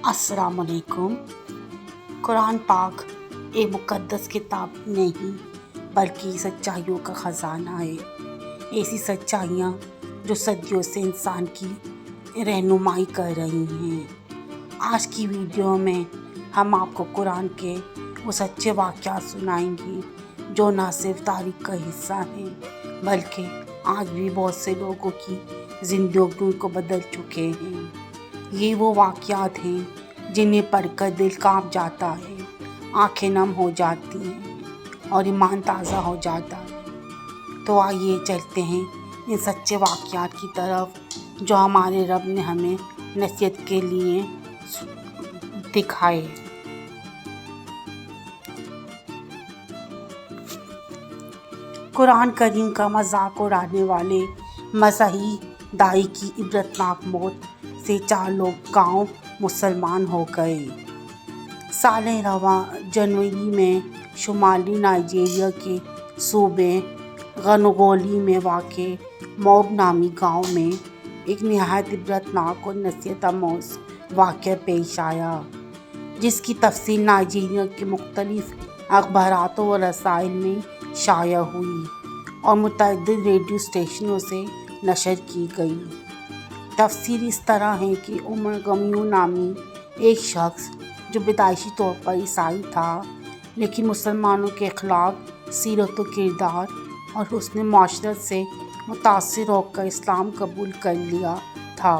السلام علیکم۔ قرآن پاک ایک مقدس کتاب نہیں بلکہ سچائیوں کا خزانہ ہے۔ ایسی سچائیاں جو صدیوں سے انسان کی رہنمائی کر رہی ہیں۔ آج کی ویڈیو میں ہم آپ کو قرآن کے وہ سچے واقعات سنائیں گے جو نہ صرف تاریخ کا حصہ ہیں بلکہ آج بھی بہت سے لوگوں کی زندگیوں کو بدل چکے ہیں۔ یہ وہ واقعات ہیں جنہیں پڑھ کر دل کانپ جاتا ہے، آنکھیں نم ہو جاتی ہیں اور ایمان تازہ ہو جاتا ہے۔ تو آئیے چلتے ہیں ان سچے واقعات کی طرف جو ہمارے رب نے ہمیں نصیحت کے لیے دکھائے۔ قرآن کریم کا مذاق اڑانے والے مسیحی داعی کی عبرتناک موت سے 4 لوگ گاؤں مسلمان ہو گئے۔ سال رواں جنوری میں شمالی نائجیریا کے صوبے غنگولی میں واقع موب نامی گاؤں میں ایک نہایت عبرتناک اور نصیحت آموز واقعہ پیش آیا، جس کی تفصیل نائجیریا کے مختلف اخبارات و رسائل میں شائع ہوئی اور متعدد ریڈیو اسٹیشنوں سے نشر کی گئی۔ تفصیل اس طرح ہے کہ عمر گمیو نامی ایک شخص جو پیدائشی طور پر عیسائی تھا لیکن مسلمانوں کے اخلاق، سیرت و کردار اور حسن معاشرت سے متاثر ہو کر اسلام قبول کر لیا تھا۔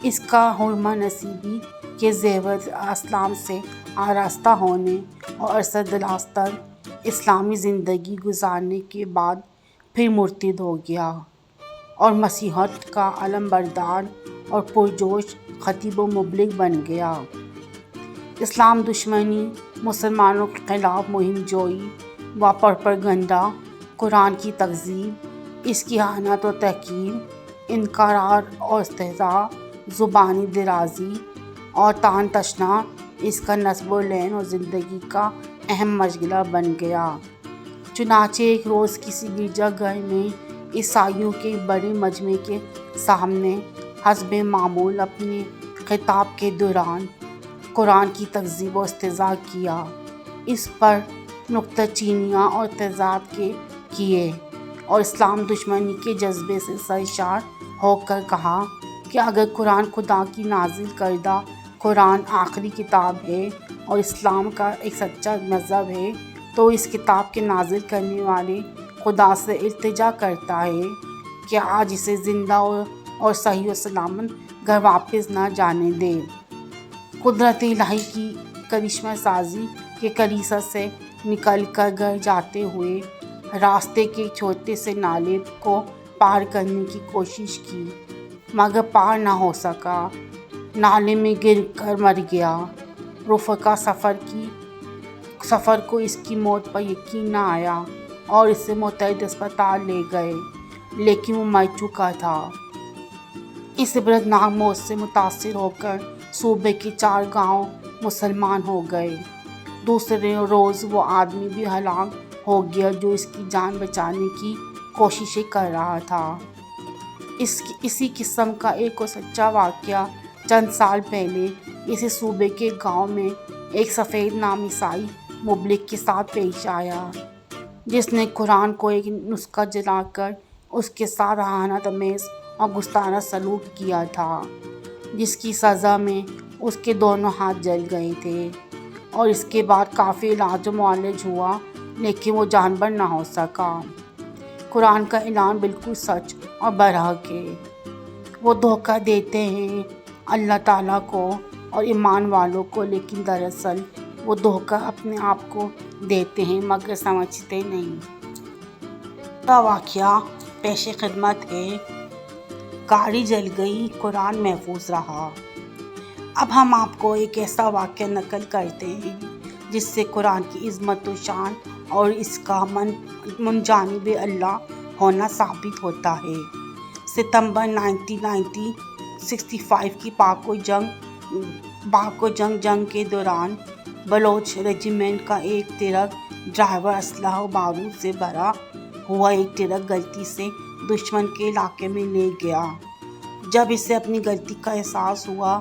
اس کا حرمہ نصیبی کے زیور اسلام سے آراستہ ہونے اور عرصہ دراز تک اسلامی زندگی گزارنے کے بعد پھر مرتد ہو گیا اور مسیحیت کا علم بردار اور پرجوش خطیب و مبلغ بن گیا۔ اسلام دشمنی، مسلمانوں کے خلاف مہم جوئی و پروپیگنڈا، قرآن کی تکذیب، اس کی اہانت و تحقیر، انکار اور استہزاء، زبانی درازی اور طعن تشنیع اس کا نصب و لعن اور زندگی کا اہم مشغلہ بن گیا۔ چنانچہ ایک روز کسی گرجا گھر میں عیسائیوں کے بڑے مجمع کے سامنے حسب معمول اپنے خطاب کے دوران قرآن کی تکذیب و استہزاء کیا، اس پر نکتہ چینیاں اور تہزیب کیے اور اسلام دشمنی کے جذبے سے سرشار ہو کر کہا کہ اگر قرآن خدا کی نازل کردہ قرآن آخری کتاب ہے اور اسلام کا ایک سچا مذہب ہے تو اس کتاب کے نازل کرنے والے خدا سے التجا کرتا ہے کہ آج اسے زندہ اور صحیح و سلامت گھر واپس نہ جانے دے۔ قدرت الہی کی کرشمہ سازی کے کلیسا سے نکل کر گھر جاتے ہوئے راستے کے ایک چھوٹے سے نالے کو پار کرنے کی کوشش کی مگر پار نہ ہو سکا، نالے میں گر کر مر گیا۔ رفقا سفر کو اس کی موت پر یقین نہ آیا اور اسے متحد اسپتال لے گئے لیکن وہ مر چکا تھا۔ اس عبرتناک موت سے متاثر ہو کر صوبے کے 4 گاؤں مسلمان ہو گئے۔ دوسرے روز وہ آدمی بھی ہلاک ہو گیا جو اس کی جان بچانے کی کوششیں کر رہا تھا۔ اسی قسم کا ایک اور سچا واقعہ چند سال پہلے اسی صوبے کے گاؤں میں ایک سفید نام عیسائی مبلغ کے ساتھ پیش آیا جس نے قرآن کو ایک نسخہ جلا کر اس کے ساتھ اہانت آمیز اور گستاخانہ سلوک کیا تھا، جس کی سزا میں اس کے دونوں ہاتھ جل گئے تھے اور اس کے بعد کافی علاج و معالج ہوا لیکن وہ جانبر نہ ہو سکا۔ قرآن کا اعلان بالکل سچ اور برحق ہے۔ وہ دھوکہ دیتے ہیں اللہ تعالیٰ کو اور ایمان والوں کو لیکن دراصل وہ دھوکہ اپنے آپ کو دیتے ہیں مگر سمجھتے نہیں۔ کا واقعہ پیش خدمت ہے۔ گاڑی جل گئی، قرآن محفوظ رہا۔ اب ہم آپ کو ایک ایسا واقعہ نقل کرتے ہیں جس سے قرآن کی عظمت و شان اور اس کا من جانب اللہ ہونا ثابت ہوتا ہے۔ ستمبر 1965 کی پاک و جنگ کے دوران بلوچ ریجیمنٹ کا ایک ٹرک ڈرائیور اسلحہ و بارود سے بھرا ہوا ایک ٹرک غلطی سے دشمن کے علاقے میں لے گیا۔ جب اسے اپنی غلطی کا احساس ہوا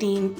3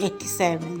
87।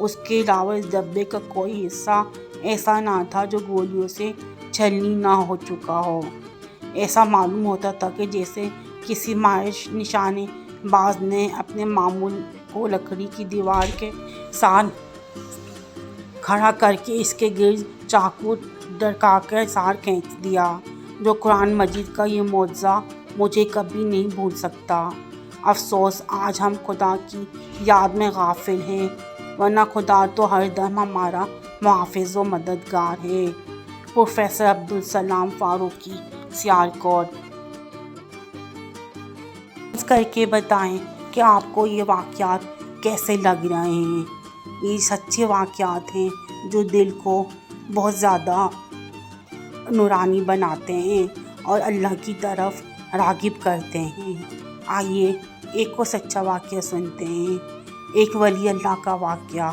اس کے علاوہ اس ڈبے کا کوئی حصہ ایسا نہ تھا جو گولیوں سے چھلنی نہ ہو چکا ہو۔ ایسا معلوم ہوتا تھا کہ جیسے کسی ماہر نشانے باز نے اپنے معمول کو لکڑی کی دیوار کے ساتھ کھڑا کر کے اس کے گرد چاقو ڈرکا کر سار کھینچ دیا۔ جو قرآن مجید کا یہ معجزہ مجھے کبھی نہیں بھول سکتا۔ افسوس آج ہم خدا کی یاد میں غافل ہیں، ورنہ خدا تو ہر دم ہمارا محافظ و مددگار ہے۔ پروفیسر عبدالسلام فاروقی، سیالکوٹ۔ کر کے بتائیں کہ آپ کو یہ واقعات کیسے لگ رہے ہیں۔ یہ سچے واقعات ہیں جو دل کو بہت زیادہ نورانی بناتے ہیں اور اللہ کی طرف راغب کرتے ہیں۔ آئیے ایک اور سچا واقعہ سنتے ہیں۔ ایک ولی اللہ کا واقعہ۔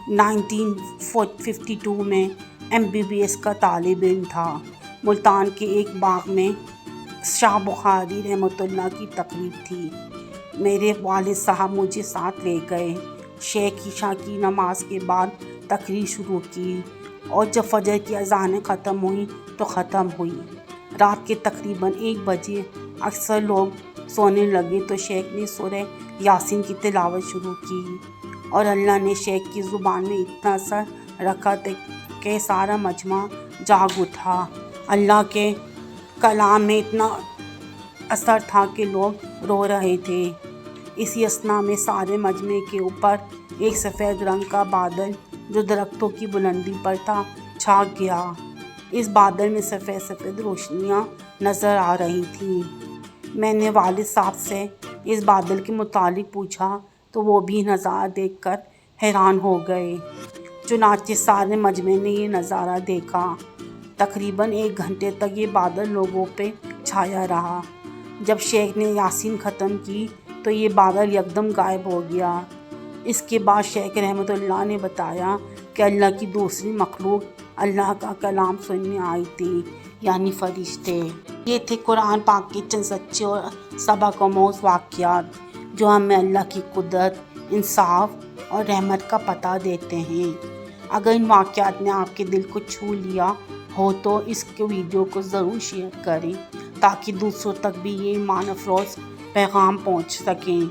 1952 میں MBBS کا طالب علم تھا۔ ملتان کے ایک باغ میں شاہ بخاری رحمۃ اللہ کی تقریب تھی۔ میرے والد صاحب مجھے ساتھ لے گئے۔ شیخ عشاء کی نماز کے بعد تقریر شروع کی اور جب فجر کی اذانیں ختم ہوئیں تو ختم ہوئی۔ رات کے تقریباً 1 بجے اکثر لوگ سونے لگے تو شیخ نے سورہ یاسین کی تلاوت شروع کی اور اللہ نے شیخ کی زبان میں اتنا اثر رکھا کہ سارا مجمع جاگ اٹھا۔ اللہ کے کلام میں اتنا اثر تھا کہ لوگ رو رہے تھے۔ اسی اثنا میں سارے مجمع کے اوپر ایک سفید رنگ کا بادل جو درختوں کی بلندی پر تھا چھا گیا۔ اس بادل میں سفید سفید روشنیاں نظر آ رہی تھیں۔ میں نے والد صاحب سے اس بادل کے متعلق پوچھا تو وہ بھی نظارہ دیکھ کر حیران ہو گئے۔ چنانچہ سارے مجمع نے یہ نظارہ دیکھا۔ تقریباً 1 گھنٹے تک یہ بادل لوگوں پہ چھایا رہا۔ جب شیخ نے یاسین ختم کی تو یہ بادل یکدم غائب ہو گیا۔ اس کے بعد شیخ رحمۃ اللہ نے بتایا کہ اللہ کی دوسری مخلوق اللہ کا کلام سننے آئی تھی، یعنی فرشتے۔ یہ تھے قرآن پاک کے چند سچے اور سبق آموز واقعات جو ہمیں اللہ کی قدرت، انصاف اور رحمت کا پتہ دیتے ہیں۔ اگر ان واقعات نے آپ کے دل کو چھو لیا ہو تو اس کے ویڈیو کو ضرور شیئر کریں تاکہ دوسروں تک بھی یہ ایمان افروز پیغام پہنچ سکیں۔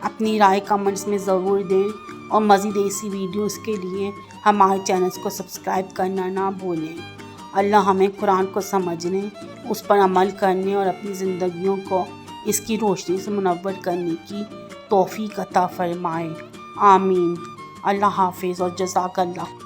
اپنی رائے کمنٹس میں ضرور دیں اور مزید ایسی ویڈیوز کے لیے ہمارے چینلز کو سبسکرائب کرنا نہ بھولیں۔ اللہ ہمیں قرآن کو سمجھنے، اس پر عمل کرنے اور اپنی زندگیوں کو اس کی روشنی سے منور کرنے کی توفیق عطا فرمائے۔ آمین۔ اللہ حافظ اور جزاک اللہ۔